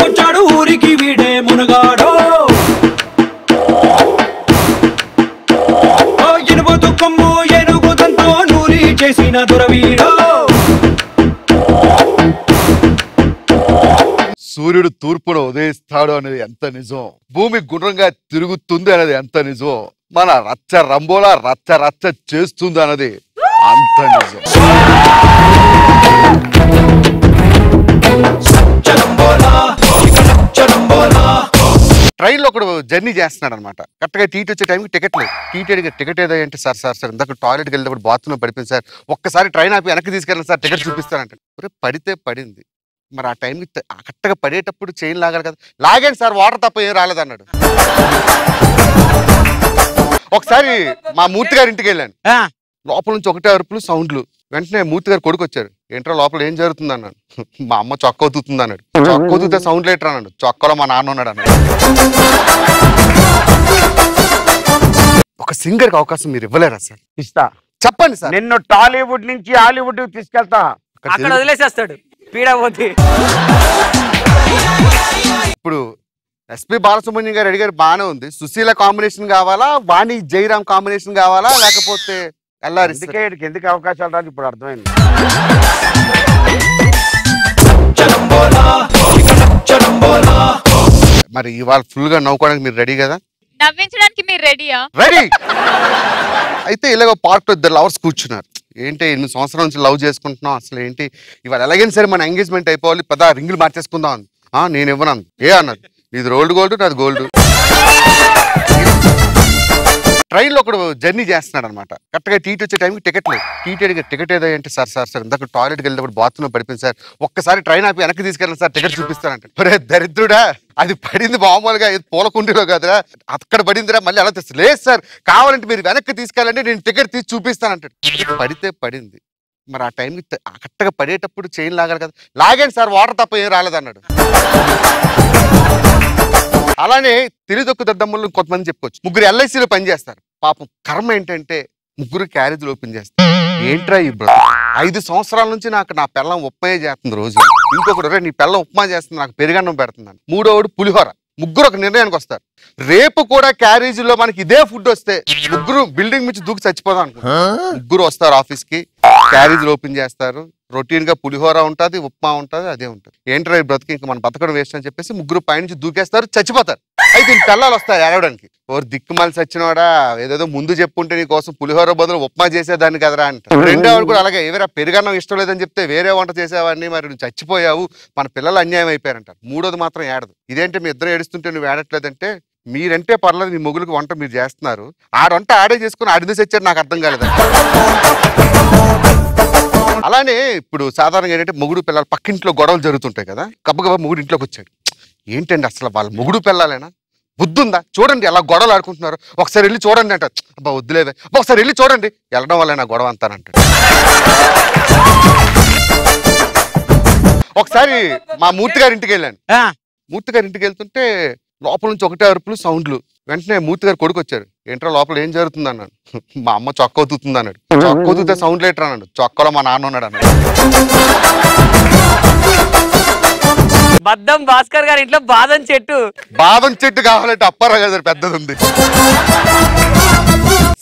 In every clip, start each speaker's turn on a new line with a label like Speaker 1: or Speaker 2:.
Speaker 1: వచ్చాడు ఊరికి వీడే మునగాడో ఇనుబు కొమ్ము ఎనుగుదంతో నూరి చేసిన దురవీడో.
Speaker 2: సూర్యుడు తూర్పున ఉదయిస్తాడు అనేది ఎంత నిజం, భూమి గుండ్రంగా తిరుగుతుంది అనేది ఎంత నిజం, మన రచ్చ రంబోలా రచ్చ రచ్చ చేస్తుంది అన్నది అంత నిజం. ట్రైన్ లో ఒకడు జర్నీ చేస్తున్నాడు అనమాట. కరెక్ట్ గా టీటీ వచ్చే టైంకి టికెట్ లేదు. టీటీ అడిగే టికెట్ ఏదో అంటే సార్ ఇందాక టాయిలెట్కి వెళ్ళినప్పుడు బాత్రూమ్ పడిపోయింది సార్, ఒక్కసారి ట్రైన్ ఆపి వెనక్కి తీసుకెళ్ళండి సార్ టికెట్ చూపిస్తానంటే. పడితే పడింది, మరి ఆ టైంకి కరెక్ట్గా పడేటప్పుడు చైన్ లాగాలి కదా, లాగండి సార్ వాటర్ తప్ప ఏం రాలేదన్నాడు. ఒకసారి మా మూర్తి గారి ఇంటికి వెళ్ళాను, లోపల నుంచి ఒకటే అరుపులు సౌండ్లు. వెంటనే మూర్తి గారు కొడుకు వచ్చారు, ఏంట్రా లోపల ఏం జరుగుతుంది అన్నాడు. మా అమ్మ చొక్క అవుతుంది అన్నాడు. చొక్క అవుతుంటే సౌండ్ లేటర్ అన్నాడు. చొక్కలో మా నాన్న ఉన్నాడు అన్నాడు. ఒక సింగర్ కి అవకాశం మీరు ఇవ్వలేరా సార్?
Speaker 3: ఇస్తా,
Speaker 2: చెప్పండి సార్.
Speaker 3: నిన్ను టాలీవుడ్ నుంచి హాలీవుడ్ తీసుకెళ్తా,
Speaker 4: అక్కడ వదిలేసేస్తాడు పీడపోతే.
Speaker 2: ఇప్పుడు ఎస్పి బాలసుబ్రహ్మణ్యం గారు అడిగారు, బాగానే ఉంది. సుశీల కాంబినేషన్ కావాలా, వాణి జయరామ్ కాంబినేషన్ కావాలా, లేకపోతే
Speaker 3: ఎందుకు అవకాశాలు రాదు ఇప్పుడు అర్థమైంది.
Speaker 2: మరి ఇవాళ ఫుల్ గా నవ్వుకోవడానికి మీరు రెడీ కదా?
Speaker 5: నవ్వించడానికి మీరు రెడీయా?
Speaker 2: రెడీ. అయితే ఇలాగ పార్క్ లో ఇద్దరు లవర్స్ కూర్చున్నారు. ఏంటి 8 సంవత్సరాల నుంచి లవ్ చేసుకుంటున్నాం, అసలు ఏంటి ఇవాళ ఎలాగైనా సరే మన ఎంగేజ్మెంట్ అయిపోవాలి, పద రింగులు మార్చేసుకుందాం అంది. నేను ఇవ్వను. ఏ అన్నది, ఇది రోల్డ్ గోల్డ్ నాది గోల్డ్. ట్రైన్ లో ఒకడు జర్నీ చేస్తున్నాడు అనమాట. కరెక్ట్ గా టీటీ వచ్చే టైంకి టికెట్ లేదు. టీటీ అడిగే టికెట్ ఏదో అంటే సార్ ఇందాక టాయిలెట్కి వెళ్ళినప్పుడు బాత్రూమ్ పడిపోయింది సార్, ఒక్కసారి ట్రైన్ ఆపి వెనక్కి తీసుకెళ్ళండి సార్ టికెట్ చూపిస్తానంటే. ఒరే దరిద్రుడా, అది పడింది మామూలుగా పూలకుండీలో కదరా, అక్కడ పడిందిరా, మళ్ళీ అలా తెస్తుంది. లేదు సార్, కావాలంటే మీరు వెనక్కి తీసుకెళ్ళండి, నేను టికెట్ తీసి చూపిస్తానంటాడు. పడితే పడింది, మరి ఆ టైంకి కరెక్ట్గా పడేటప్పుడు చైన్ లాగాలి కదా, లాగండి సార్ వాటర్ తప్ప ఏం రాలేదన్నాడు. అలానే తెలిదొక్కు దద్దమ్మలు కొంతమంది చెప్పుకోవచ్చు. 3 LICలో పనిచేస్తారు. పాపం కర్మ ఏంటంటే 3 క్యారేజీలు ఓపెన్ చేస్తారు. ఏంట్రా ఈ బ్రదర్, 5 సంవత్సరాల నుంచి నాకు నా పిల్లం ఉప్మా చేస్తుంది రోజు, ఇంకొకటి నీ పిల్లం ఉప్మా చేస్తుంది, నాకు పెరుగన్నం పెడుతున్నాను, 3వడు పులిహోర. 3 ఒక నిర్ణయానికి వస్తారు. రేపు కూడా క్యారేజీలో మనకి ఇదే ఫుడ్ వస్తే 3 బిల్డింగ్ నుంచి దూకి చచ్చిపోదాం అనుకుంటారు. 3 వస్తారు ఆఫీస్ కి, క్యారేజీలు ఓపెన్ చేస్తారు. రొటీన్ గా పులిహోర ఉంటుంది, ఉప్మా ఉంటుంది, అదే ఉంటుంది. ఏంట్రా ఈ బ్రతికి ఇంకా మన బతకడం వేస్ట్ అని చెప్పేసి 3 పైనుంచి దూకేస్తారు, చచ్చిపోతారు. అయితే పిల్లలు వస్తారు ఏడవడానికి. ఓరు దిక్కుమాలి చచ్చినవాడా, ఏదేదో ముందు చెప్పుంటే నీ కోసం పులిహోర బదులు ఉప్మా చేసేదాన్ని కదరా అంటారు. 2వడు కూడా అలాగే, ఏవేరా పెరుగన్నం ఇష్టం లేదని చెప్తే వేరే వంట చేసేవాడిని, మరి నువ్వు చచ్చిపోయావు, మన పిల్లలు అన్యాయం అయిపోయారంటారు. 3వది మాత్రం ఏడదు. ఇదేంటి మీ ఇద్దరు ఏడుస్తుంటే నువ్వు ఏడట్లేదంటే, మీరంటే పర్లేదు, మీ మొగులకు వంట మీరు చేస్తున్నారు, ఆడంట ఆడే చేసుకుని ఆడింది తెచ్చారు, నాకు అర్థం కాలేదు. అలానే ఇప్పుడు సాధారణంగా ఏంటంటే మొగుడు పిల్లలు పక్కింట్లో గొడవలు జరుగుతుంటాయి కదా, గబ్బగబ్బా మొగుడు ఇంట్లోకి వచ్చాడు. ఏంటండి అసలు వాళ్ళ మొగుడు పిల్లలేనా, బుద్ధుందా, చూడండి ఎలా గొడవలు ఆడుకుంటున్నారు, ఒకసారి వెళ్ళి చూడండి అంటారు. అబ్బా వద్దులేవే, ఒకసారి వెళ్ళి చూడండి, వెళ్ళడం వల్ల నా గొడవ అంతానంటాడు. ఒకసారి మా మూర్తి గారి ఇంటికి వెళ్ళాను. మూర్తి గారి ఇంటికి వెళ్తుంటే లోపల నుంచి ఒకటే అరుపులు సౌండ్లు. వెంటనే మూర్తి గారు కొడుకు వచ్చారు, ఏంట్రా లోపల ఏం జరుగుతుంది అన్నాడు. మా అమ్మ చొక్క అవుతుంది అన్నాడు. చొక్క అవుతుంటే సౌండ్ లేటర్ అన్నాడు. చొక్కలో మా నాన్న ఉన్నాడు అన్నాడు.
Speaker 4: బద్దం భాస్కర్ గారి ఇంట్లో బాదం చెట్టు
Speaker 2: కావాలంటే అప్పారా గారి పెద్దది ఉంది.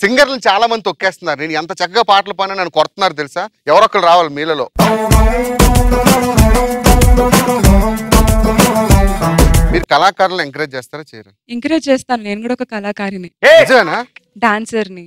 Speaker 2: సింగర్లు చాలా మంది తొక్కేస్తున్నారు. నేను ఎంత చక్కగా పాటలు పాడినా నన్ను కొడుతున్నారు తెలుసా. ఎవరొక్కరు రావాలి మీలలో. మీరు కళాకారులను ఎంకరేజ్ చేస్తారా చేయరా?
Speaker 6: ఎంకరేజ్ చేస్తాను, నేను కూడా ఒక కళాకారిని, డాన్సర్ని.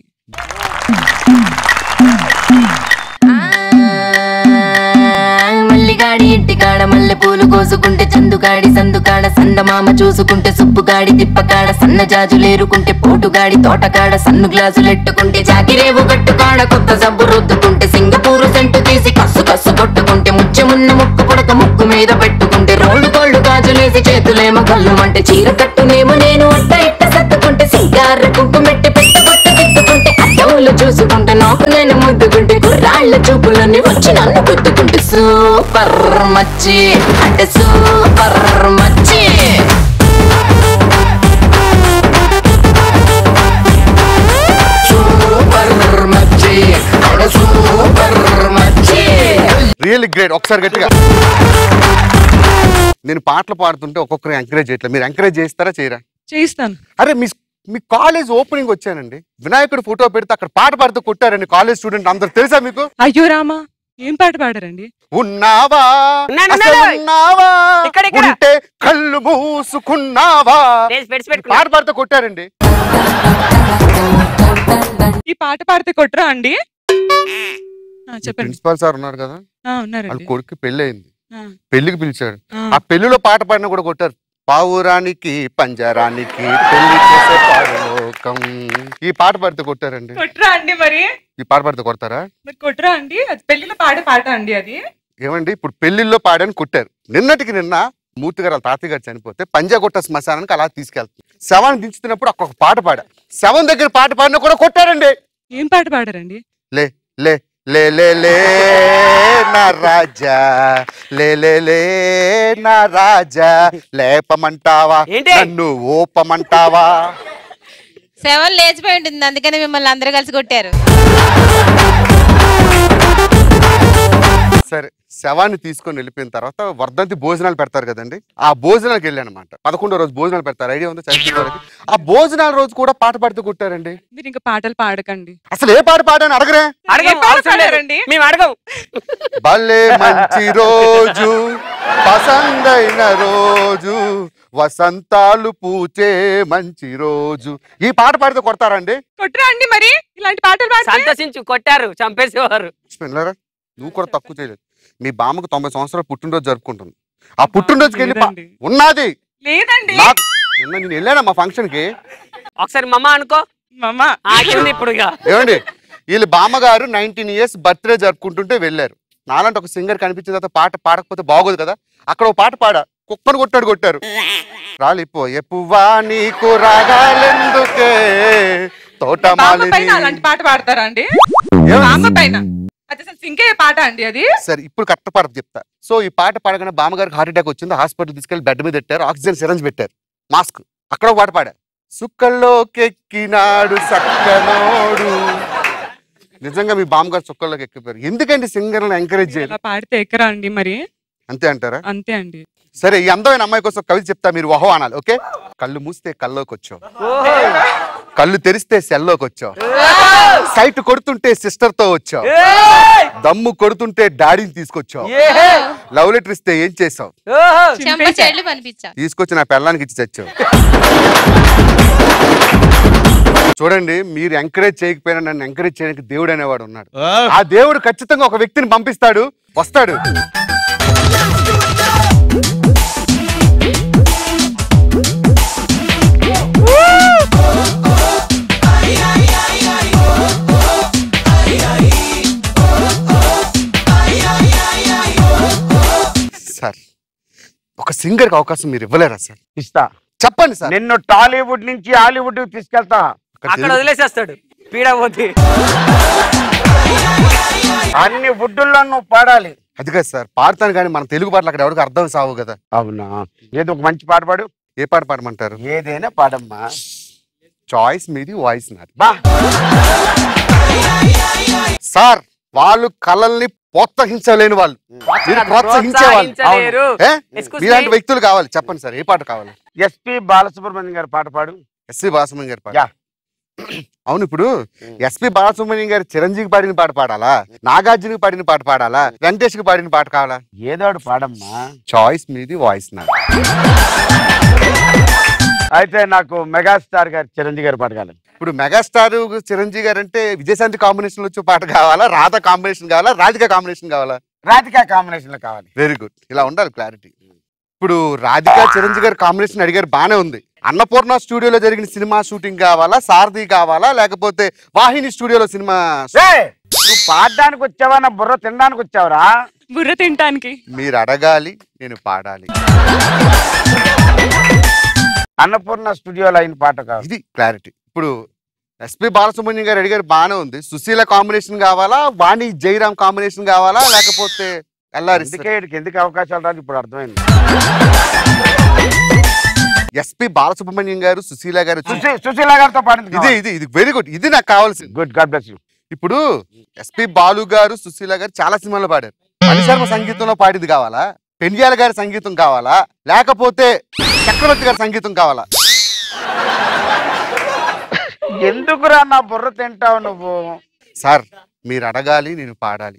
Speaker 7: మల్లిగాడి ఇంటికాడ మల్లె పూలు కోసుకుంటే చందుగాడి సందుకాడ సందమామ చూసుకుంటే సుబ్బుగాడి తిప్పకాడ సన్న జాజులేరుకుంటే పోటుగాడి తోటకాడ సన్ను గ్లాసులెట్టుకుంటే జాకిరేవు గట్టుకాడ కొత్త సబ్బు రుద్దుకుంటే సింగపూరు సెంటు తీసి కస్సు కస్సు కొట్టుకుంటే ముచ్చెమున్న ముక్కు పొడక ముక్కు మీద పెట్టుకుంటే రోడ్డు కోళ్ళు గాజులేసి చేతులేమో కళ్ళుమంటే చీర కట్టునేమో నేను అట్ట ఇట్ట సత్తుకుంటే సింగార కుంకుమెట్టి పెట్టబొట్టు తిట్టుకుంటే అద్దములు చూసుకుంటే నాకు నేను ముద్దుకుంటే కుర్రాళ్ళ చూపులన్నీ వచ్చి నన్ను గుద్దుకుంటే సూపర్ మచ్చి అంటే సూపర్ మచ్చి సూపర్ మచ్చి అంటే సూపర్ మచ్చి
Speaker 2: రియల్లీ గ్రేట్. ఒకసారి గట్టిగా. నేను పాటలు పాడుతుంటే ఒక్కొక్కరు ఎంకరేజ్ చేయట్లేదు. మీరు ఎంకరేజ్ చేస్తారా చేయరా?
Speaker 6: చేయిస్తాను.
Speaker 2: అరే మీ కాలేజ్ ఓపెనింగ్ వచ్చానండి, వినాయకుడు ఫోటో పెడితే అక్కడ పాట పాడుతూ కొట్టారండి కాలేజ్ స్టూడెంట్ అందరు. తెలుసా మీకు?
Speaker 6: అయ్యో రామా, ఏం పాట పాడారండి?
Speaker 2: ఉన్నావా
Speaker 4: ఉన్నాను,
Speaker 2: అసలు
Speaker 4: ఉన్నాను.
Speaker 2: ఉన్నావా
Speaker 4: ఇక్కడ, ఇక్కడ.
Speaker 2: ఉంటే కళ్ళు మూసుకున్నావా పాట పాడుతూ కొట్టారండి.
Speaker 6: ఈ పాట పాడితే కొట్టరా అండి? చెప్పండి.
Speaker 2: ప్రిన్సిపాల్ సార్ ఉన్నారు కదా, వాళ్ళ
Speaker 6: ఉన్నారండి.
Speaker 2: కొడుకు పెళ్లి అయింది,
Speaker 6: ఆ,
Speaker 2: పెళ్లికి పిలిచాడు.
Speaker 6: ఆ.
Speaker 2: ఆ పెళ్లిలో పాట పాడినా కూడా కొట్టారు. పావురానికి పంజరానికి పెళ్లి చేసే పాడలోకం, ఈ పాట పాడితే కొట్టారండి.
Speaker 6: కొట్టరా అండి మరి?
Speaker 2: ఈ పాట పాడితే కొడతారా?
Speaker 6: మరి కొట్టరా అండి? అది పెళ్లిలో పాడే పాట అండి అది.
Speaker 2: ఏమండి ఇప్పుడు పెళ్లిల్లో పాడని కొట్టారు. నిన్నటికి నిన్న మూర్తి గారు వాళ్ళ తాతయ్య గారు చనిపోతే పంజాగుట్ట శ్మశానానికి అలా తీసుకెళ్తారు. శవాన్ని దించుతున్నప్పుడు ఒక్కొక్క పాట పాడా, శవం దగ్గర పాట పాడినా కూడా కొట్టారండి.
Speaker 6: ఏం పాట పాడారండి?
Speaker 2: లే లే లే లే లే నా రాజా, లే లే లే నా రాజా, లేపమంటావా
Speaker 4: ఏంటి?
Speaker 2: నన్ను ఓపమంటావా?
Speaker 5: సెవెన్ లేచిపోయి ఉంటుంది, అందుకని మిమ్మల్ని అందరూ కలిసి కొట్టారు.
Speaker 2: సరే, శవాన్ని తీసుకొని వెళ్ళిపోయిన తర్వాత వర్ధంతి భోజనాలు పెడతారు కదండి, ఆ భోజనాలకు వెళ్ళాను అనమాట. 11వ రోజు భోజనాలు పెడతారు, ఐడియా ఉందా? చనిపోయిన వాళ్ళకి ఆ భోజనాల రోజు కూడా పాట పాడుతూ కొట్టారండి.
Speaker 6: మీరు ఇంకా పాటలు పాడకండి.
Speaker 2: అసలు ఏ పాట పాడని అడగరే?
Speaker 6: ఏం పాట పాడారండి?
Speaker 4: మేము అడగం.
Speaker 2: భలే మంచి రోజు, పసందైన రోజు, వసంతాలు పూచే మంచి రోజు, ఈ పాట పాడితే కొడతారండి.
Speaker 6: కొట్టరా అండి మరి? ఇలాంటి పాటలు పాడితే?
Speaker 4: సంతోషించు, కొట్టారు, చంపేసేవారు.
Speaker 2: వినలేరా? నువ్వు కూడా తక్కువ చేయలేదు. మీ బామ్మకు 90 సంవత్సరాలు పుట్టినరోజు జరుపుకుంటుంది. ఆ పుట్టినరోజుకి వెళ్ళి
Speaker 6: లేదండి.
Speaker 2: ఉన్నది
Speaker 6: లేదండి.
Speaker 2: నాకు నిన్న నేను వెళ్ళాను మా ఫంక్షన్ కి.
Speaker 4: ఒకసారి మమ్మ అనుకో.
Speaker 6: మామా
Speaker 4: ఆగింది ఇప్పుడు ఇక.
Speaker 2: ఏమండి వీళ్ళు బామ్మగారు 19 ఇయర్స్ బర్త్డే జరుపుకుంటుంటే వెళ్ళారు. నాలంటే ఒక సింగర్ కనిపించిన తర్వాత పాట పాడకపోతే బాగోదు కదా, అక్కడ ఒక పాట పాడా, కుక్కను కొట్టారు. రాలిపోయే పువ్వా నీకు రాగాలెందుకే తోటమాలి.
Speaker 6: అలాంటి పాట పాడతారా అండి? బామ్మ పైన అది అసలు సింకే పాట అండి అది.
Speaker 2: సరే ఇప్పుడు కరెక్ట్ పాట చెప్తా. సో ఈ పాట పాడగానే బామ్మగారికి హార్ట్ అటాక్ వచ్చింది, హాస్పిటల్ తీసుకెళ్లి బెడ్ మీద పెట్టారు, ఆక్సిజన్ సిరంజ్ పెట్టారు, మాస్క్. అక్కడ ఒక పాట పాడా, సుక్కల్లోకెక్కినాడు సక్కనోడు. నిజంగా మీ బామ్మగారు సుక్కల్లోకి ఎక్కిపోయారు. ఎందుకండి సింగర్లను ఎంకరేజ్ చేయాలి?
Speaker 6: అలా పాడితే ఎక్కరా అండి మరి?
Speaker 2: అంతే అంటారా?
Speaker 6: అంతే అండి.
Speaker 2: సరే, ఈ అందమైన అమ్మాయి కోసం కవిత చెప్తా, మీరు వహో అనాలి. ఓకే? కళ్ళు మూస్తే కల్లోకి వచ్చావు, కళ్ళు తెరిస్తే సెల్లోకి వచ్చావు, సైట్ కొడుతుంటే సిస్టర్ తో వచ్చావు, దమ్ము కొడుతుంటే డాడీని తీసుకొచ్చావు, లవ్ లెటర్ ఇస్తే ఏం చేసావు?
Speaker 5: చెంప చెల్లు పనిపించా.
Speaker 2: తీసుకొచ్చి నా పెళ్ళానికి ఇచ్చి చచ్చావు. చూడండి, మీరు ఎంకరేజ్ చేయకపోయినా నన్ను ఎంకరేజ్ చేయడానికి దేవుడు అనేవాడు ఉన్నాడు. ఆ దేవుడు ఖచ్చితంగా ఒక వ్యక్తిని పంపిస్తాడు, వస్తాడు. సార్, ఒక సింగర్ కి అవకాశం మీరు ఇవ్వలేరా సార్?
Speaker 3: ఇస్తా.
Speaker 2: చెప్పండి సార్.
Speaker 3: నిన్ను టాలీవుడ్ నుంచి హాలీవుడ్ తీసుకెళ్తా.
Speaker 4: అక్కడ వదిలేసేస్తాడు, పీడ పోతే.
Speaker 3: అన్ని వుడ్డుల్లో నువ్వు పాడాలి.
Speaker 2: అది కాదు సార్, పాడతాను కానీ మన తెలుగు పాటలు అక్కడ ఎవరికి అర్థం సావు కదా.
Speaker 3: అవునా? ఏదో ఒక మంచి పాట పాడు.
Speaker 2: ఏ పాట పాడమంటారు?
Speaker 3: ఏదైనా పాడమ్మా.
Speaker 2: చాయిస్ మీది, వాయిస్ నాది.
Speaker 3: బా.
Speaker 2: సార్, వాళ్ళు కళల్ని ప్రోత్సహించలేని వాళ్ళు, మీరు ప్రోత్సహించే వాళ్ళు.
Speaker 4: ప్రోత్సహించలేరు.
Speaker 2: ఏ?
Speaker 4: Excuse me.
Speaker 2: మీలాంటి వ్యక్తులు కావాలి. చెప్పండి సార్, ఏ పాట కావాలి?
Speaker 3: ఎస్పి బాలసుబ్రహ్మణ్యం గారి పాట పాడు.
Speaker 2: ఎస్పి బాలసుబ్రహ్మణ్యం గారి పాట.
Speaker 3: యా.
Speaker 2: అవును, ఇప్పుడు ఎస్పి బాలసుబ్రహ్మణ్యం గారు చిరంజీవికి పాడిన పాట పాడాలా, నాగార్జునకి పాడిన పాట పాడాలా, వెంకటేష్ కి పాడిన పాట కావాలా?
Speaker 3: ఏదోడు పాడమ్మా.
Speaker 2: చాయిస్ మీది, వాయిస్ నాది.
Speaker 3: అయితే నాకు మెగాస్టార్ గారి చిరంజీవి గారి పాట కావాలి.
Speaker 2: ఇప్పుడు మెగాస్టార్ చిరంజీవి గారు అంటే విజయశాంతి కాంబినేషన్ వచ్చే పాట కావాలా, రాధా కాంబినేషన్ కావాలా, రాధిక కాంబినేషన్ కావాలా?
Speaker 3: రాధికా కాంబినేషన్ లో కావాలి.
Speaker 2: వెరీ గుడ్, ఇలా ఉండాలి క్లారిటీ. ఇప్పుడు రాధిక చిరంజీవి గారి కాంబినేషన్ అడిగారు, బానే ఉంది. అన్నపూర్ణ స్టూడియోలో జరిగిన సినిమా షూటింగ్ కావాలా, సారథి కావాలా, లేకపోతే వాహిని స్టూడియోలో సినిమా?
Speaker 3: నువ్వు పాడడానికి వచ్చావా, నా బుర్ర తినడానికి వచ్చావురా?
Speaker 6: బుర్ర తినటానికి.
Speaker 2: మీరు అడగాలి, నేను పాడాలి.
Speaker 3: అన్నపూర్ణ స్టూడియోలో అయిన పాట కావాలి.
Speaker 2: ఇది క్లారిటీ. ఇప్పుడు ఎస్పి బాలసుబ్రహ్మణ్యం గారు అడిగారు, బానే ఉంది. సుశీల కాంబినేషన్ కావాలా, వాణి జయరామ్ కాంబినేషన్ కావాలా, లేకపోతే అల్లారిస్తారు.
Speaker 3: ఎందుకు అవకాశాలు రాదు ఇప్పుడు అర్థమైంది.
Speaker 2: ఎస్పి బాలసుబ్రహ్మణ్యం గారు, సుశీల గారు,
Speaker 3: సుశీల గారితో పాడింది.
Speaker 2: ఇది వెరీ గుడ్. ఇది నాకు కావాల్సింది.
Speaker 3: Good, God bless you.
Speaker 2: ఇప్పుడు ఎస్పి బాలు గారు, సుశీల గారు చాలా సినిమాలో పాడారు. మణిశర్మ సంగీతంలో పాడింది కావాలా, పెండ్యాల గారి సంగీతం కావాలా, లేకపోతే చక్రవర్తి గారి సంగీతం కావాలా?
Speaker 3: ఎందుకురా నా బుర్ర తింటావు నువ్వు?
Speaker 2: సార్ మీరు అడగాలి, నేను పాడాలి.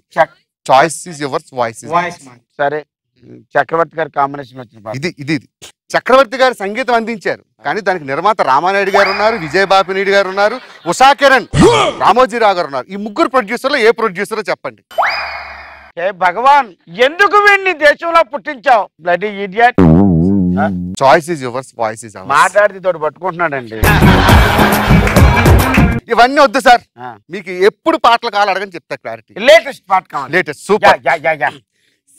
Speaker 2: Choice is yours, voice is
Speaker 3: సరే, చక్రవర్తి గారి కాంబినేషన్ వచ్చిన పాట.
Speaker 2: ఇది చక్రవర్తి గారు సంగీతం అందించారు, కానీ దానికి నిర్మాత రామానాయుడు గారు ఉన్నారు, విజయబాపినాయుడు గారు ఉన్నారు, ఉషా కిరణ్, రామోజీరావు గారు ఉన్నారు. ఈ ముగ్గురు ప్రొడ్యూసర్లో ఏ ప్రొడ్యూసరో చెప్పండి.
Speaker 3: ఏ భగవాన్, ఎందుకు వీడిని దేశంలో పుట్టించావు? Bloody idiot.
Speaker 2: Choice is yours, voice is ours.
Speaker 3: మాట్లాడితే తోడు పట్టుకుంటున్నాడండి.
Speaker 2: ఇవన్నీ వద్దు సార్, మీకు ఎప్పుడు పాటలు కావాలి అడగని చెప్తా. క్లారిటీ.
Speaker 3: లేటెస్ట్ పాట కావాలి.
Speaker 2: Latest super.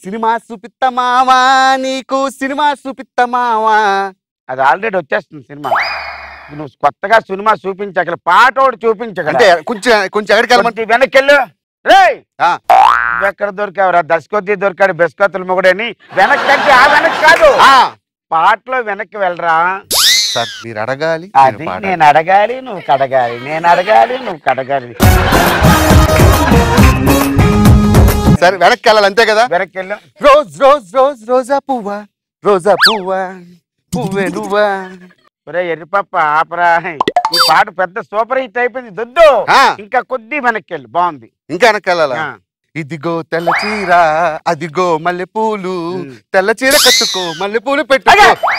Speaker 2: సినిమా చూపిత్తమావా, నీకు సినిమా చూపిత్తమావా.
Speaker 3: అది ఆల్రెడీ వచ్చేస్తుంది సినిమా. నువ్వు కొత్తగా సినిమా చూపించగల, పాట ఒకటి చూపించగల.
Speaker 2: అంటే కొంచెం ఎక్కడికి వెళ్ళమంటే
Speaker 3: వెనక్కి వెళ్ళు. రే ఎక్కడ దొరికావురా? దశకొద్ది దొరికాడు బెస్కొత్తుల మొగుడని. వెనక్కి అంటే ఆ వెనక్కి కాదు, పాటలో వెనక్కి వెళ్ళరా.
Speaker 2: సార్ మీరు అడగాలి,
Speaker 3: అది నేను అడగాలి, నువ్వు కడగాలి. నేను అడగాలి, నువ్వు కడగాలి.
Speaker 2: సరే వెనక్కి వెళ్ళాలి, అంతే కదా.
Speaker 3: వెనక్కి వెళ్ళు.
Speaker 2: రోజ్ రోజ్ రోజ్ రోజా పువ్వా, రోజా పువ్వా, పువ్వే నువ్వా.
Speaker 3: ఒరే ఎర్రిపప్ప ఆపరా, ఈ పాట పెద్ద సూపర్ హిట్ అయిపోయింది. దొద్దు, ఇంకా కొద్ది వెనక్కి వెళ్ళు. బాగుంది.
Speaker 2: ఇంకా వెనక్కి వెళ్ళాలా? ఇదిగో తెల్ల చీర, అదిగో మల్లె పూలు, తెల్ల చీర కట్టుకో, మల్లె పూలు పెట్టు.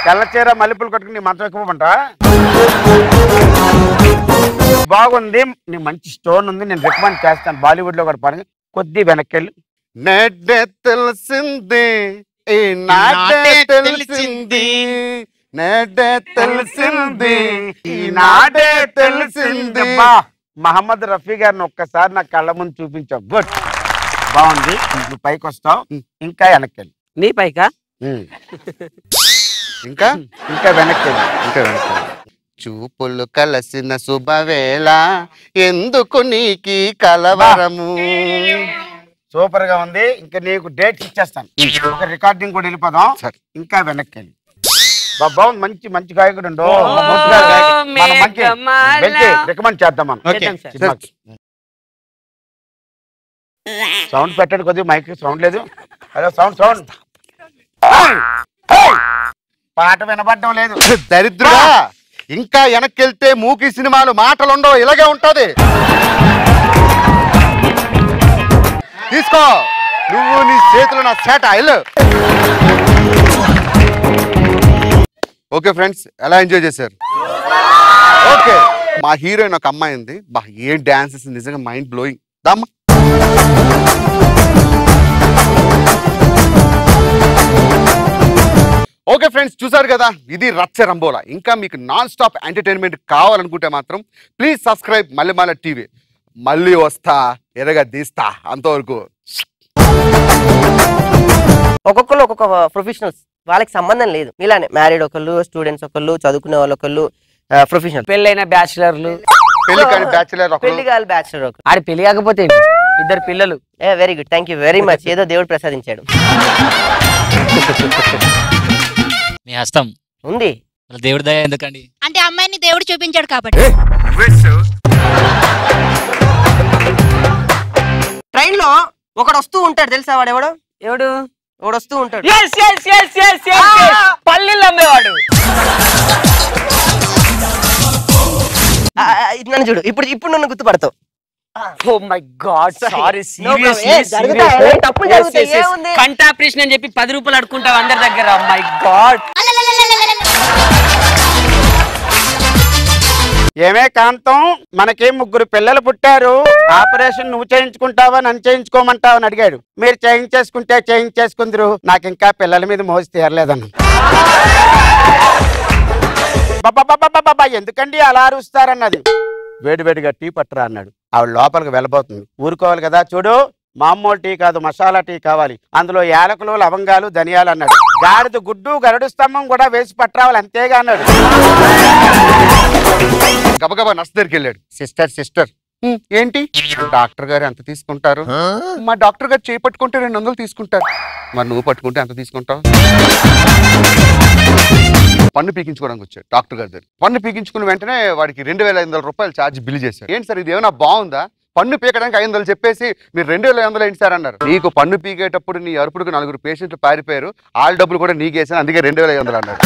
Speaker 3: తెల్ల చీర మల్లెపూలు కట్టుకుని నీ మంత్రం ఎక్కువంట. బాగుంది, నీ మంచి స్టోన్ ఉంది, నేను రికమెండ్ చేస్తాను. బాలీవుడ్ లో కూడా పాడు. కొద్ది వెనక్కి వెళ్ళు.
Speaker 2: నెడ్డే తెలిసింది, ఈ నాడే తెలిసింది, నెడ్డే తెలిసింది, ఈ నాడే తెలిసింది.
Speaker 3: మహమ్మద్ రఫీ గారిని ఒక్కసారి నా కళ్ళ ముందు చూపించావు. గుడ్, బాగుంది. నువ్వు పైకి వస్తావు, ఇంకా వెనక్కి వెళ్ళి.
Speaker 4: నీ పైకా?
Speaker 2: ఇంకా
Speaker 3: ఇంకా వెనక్కి వెళ్ళి.
Speaker 2: ఇంకా వెనక్కి వెళ్ళి. చూపులు కలసిన శుభవేళ, ఎందుకు నీకి కలవరము.
Speaker 3: సూపర్ గా ఉంది. ఇంకా నీకు డేట్స్ ఇచ్చేస్తాను. ఒక రికార్డింగ్ కూడా వెళ్ళిపోదాం. ఇంకా వెనక్కి వెళ్ళి. బాగుంది, మంచి మంచి గాయకుడు రికమెండ్ చేద్దాం మనం. సౌండ్ పెట్టండి కొద్దిగా, మైక్ సౌండ్ లేదు. Hello, sound sound. పాట వినపడడం లేదు.
Speaker 2: దరిద్రుడా, ఇంకా వెనక్కి వెళ్తే మూకీ సినిమాలు మాటలు ఉండవు, ఇలాగే ఉంటది. తీసుకో, నువ్వు నీ చేతులు నా చేట. ఓకే ఫ్రెండ్స్, ఎలా ఎంజాయ్ చేశారు? ఓకే, మా హీరోయిన్ ఒక అమ్మాయి ఉంది, బా ఏం డాన్సెస్, నిజంగా మైండ్ బ్లోయింగ్. దమ్మ ఓకే ఫ్రెండ్స్, చూసారు కదా, ఇది రచ్చ రంబోలా. ఇంకా మీకు నాన్ స్టాప్ ఎంటర్టైన్మెంట్ కావాలనుకుంటే మాత్రం ప్లీజ్ సబ్స్క్రైబ్ మల్లెమాల టీవీ. మళ్ళీ వస్తా, ఎరగా తీస్తా. అంతవరకు
Speaker 8: ఒక్కొక్కరు ఒక్కొక్క ప్రొఫెషనల్స్, వాళ్ళకి సంబంధం లేదు. ఇలానే మ్యారీడ్ ఒకళ్ళు, స్టూడెంట్స్ ఒకళ్ళు, చదువుకునే వాళ్ళు ఒకళ్ళు, ప్రొఫెషనల్.
Speaker 4: పెళ్ళైన బ్యాచులర్లు,
Speaker 2: పెళ్లి కాని బ్యాచులర్,
Speaker 8: పెళ్లి కాదు బ్యాచులర్ ఒకరు.
Speaker 4: ఆడి పెళ్లి కాకపోతే ఇద్దరు పిల్లలు.
Speaker 8: Very good, thank you very much. ఏదో దేవుడు ప్రసాదించాడు.
Speaker 9: మీ హస్తం
Speaker 8: ఉంది,
Speaker 9: దేవుడి దయ ఎందుకండి?
Speaker 5: అంటే అమ్మాయిని దేవుడు చూపించాడు కాబట్టి.
Speaker 8: ట్రైన్ లో ఒకడు వస్తూ ఉంటాడు, తెలుసా వాడు ఎవడు?
Speaker 4: ఎవడు?
Speaker 8: ఒకడు వస్తూ ఉంటాడు.
Speaker 4: పల్లీలు అమ్మేవాడు.
Speaker 8: నన్ను చూడు, ఇప్పుడు నన్ను గుర్తుపడతావు.
Speaker 4: Oh my god, sorry. కంట ఆపరేషన్ అని చెప్పి 10 రూపాయలు అడుకుంటావు అందరి దగ్గర. My god.
Speaker 3: ఏమే కాంతం, మనకేం 3 పిల్లలు పుట్టారు. ఆపరేషన్ నువ్వు చేయించుకుంటావా, నన్ను చేయించుకోమంటావా అని అడిగాడు. మీరు చేయించేసుకుంటే చేయించేసుకుందరు, నాకు ఇంకా పిల్లల మీద మోసి తీరలేదన్న. బాబా ఎందుకండి అలా అరుస్తారన్నది. వేడివేడిగా టీ పట్టరా అన్నాడు. ఆవిడ లోపలికి వెళ్ళబోతుంది. ఊరుకోవాలి కదా. చూడు, మామూలు టీ కాదు, మసాలా టీ కావాలి, అందులో యాలకులు, లవంగాలు, ధనియాలు అన్నాడు. గాడిద గుడ్డు, గరుడు స్తంభం కూడా వేసి పట్టరావాలి, అంతేగా అన్నాడు.
Speaker 2: గబగబా నర్స్ దగ్గరికి వెళ్ళాడు. సిస్టర్ సిస్టర్ ఏంటి డాక్టర్ గారు ఎంత తీసుకుంటారు? మా డాక్టర్ గారు చేయి పట్టుకుంటే 200 తీసుకుంటారు. మరి నువ్వు పట్టుకుంటే ఎంత తీసుకుంటావు? పన్ను పీకించుకోవడానికి వచ్చాడు డాక్టర్ గారి దగ్గర. పన్ను పీకించుకున్న వెంటనే వాడికి 2500 రూపాయలు ఛార్జ్ బిల్ చేశారు. ఏంటి సార్ ఇది ఏమైనా బాగుందా? పన్ను పీకడానికి 500 చెప్పేసి మీరు 2500 ఏంటి సార్ అన్నారు. నీకు పన్ను పీకేటప్పుడు నీ అరుపుడుకు 4 పేషెంట్లు పారిపోయారు, వాళ్ళ డబ్బులు కూడా నీకేసాను, అందుకే 2500 అన్నారు.